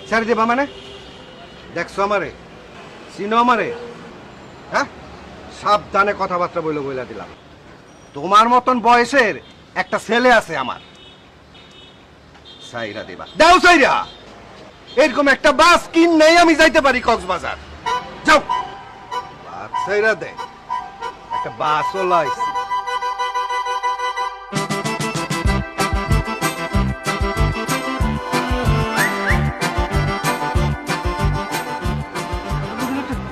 ছেড়ে দেবা মানে? দেখছো আমারে, চিনো আমারে? হ্যাঁ, সাবধানে কথাবার্তা বইলা দিলাম। তোমার মতন বয়সের একটা ছেলে আছে আমার, সাইরা দেবা। দাও সাইরা, এরকম একটা বাস কিনেই আমি যাইতে পারি কক্সবাজার। যাও, বাস সাইরা দে, একটা বাসও লাইছি।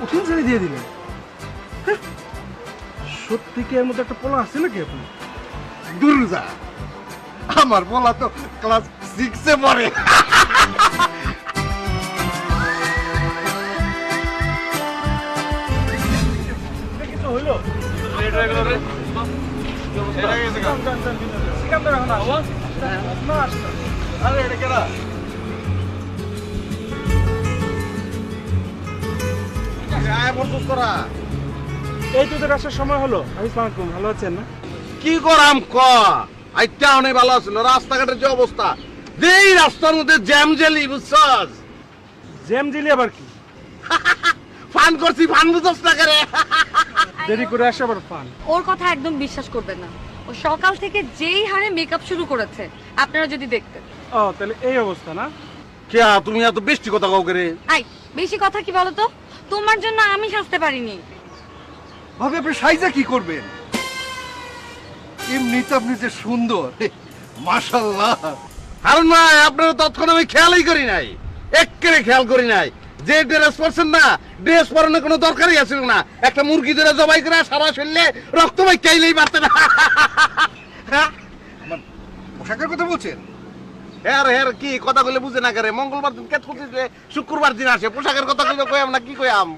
কঠিন ছেড়ে দিয়ে দিলেন। সত্যি কি এর মধ্যে একটা পোলা আছে নাকি আপনি? দুর্জা, আমার বলা তো ক্লাস 6-এ পড়ে। কিছু হইলো? সিকান্দার এখন না আসতো। আরে এটা কেডা? আয় বলছস তোরা। এই তোদের আসার সময় হলো। আসসালামু আলাইকুম, ভালো আছেন না? কি করাম ক? আইটা অনেক ভালো ছিল, রাস্তাঘাটের যে অবস্থা, যেই রাস্তার মধ্যে জ্যাম জেলি, বুঝছস? জ্যাম জিলি আবার কি? ফান করছি, ফান বুঝছস না করে? দেরি করে আসে আবার ফান। ওর কথা একদম বিশ্বাস করবেন না। ও সকাল থেকে যেই হারে মেকআপ শুরু করেছে, আপনারা যদি দেখতেন। ও তাহলে এই অবস্থা না? কে তুমি এত বেশি কথা কাউ করে? আই, বেশি কথা কি বলো তো? তোমার জন্য আমি সাজতে পারিনি। ভাবে আপনি সাইজা কি করবেন? এমনিতে আপনি যে সুন্দর, মাশাআল্লাহ। হারুন ভাই, আপনারা তৎক্ষণ আমি খেয়ালই করি নাই, এক্কেরে খেয়াল করি নাই। যে ড্রেস পরছেন না, ড্রেস পরানোর কোনো দরকারই আছিল না। একটা মুরগি ধরে জবাই করে সারা শরীরে রক্ত ভাই চাইলেই পারতেন। হ্যাঁ, আমার পোশাকের কথা বলছেন? হ্যাঁ হ্যাঁ, কি কথা বলে বুঝে না করে? মঙ্গলবার দিন কেট করতেছে, শুক্রবার দিন আসে, পোশাকের কথা কইলে কইয়াম না, কি কইয়াম?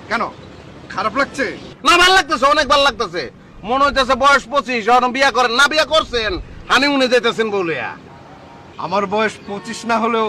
কেন খারাপ লাগছে? না, ভালো লাগতেছে, অনেক ভালো লাগতেছে। মনে হইতেছে বয়স 25, এখন বিয়া করেন না, বিয়া করছেন, হানিমুনে যাইতেছেন বলিয়া। আমার বয়স 25 না হলেও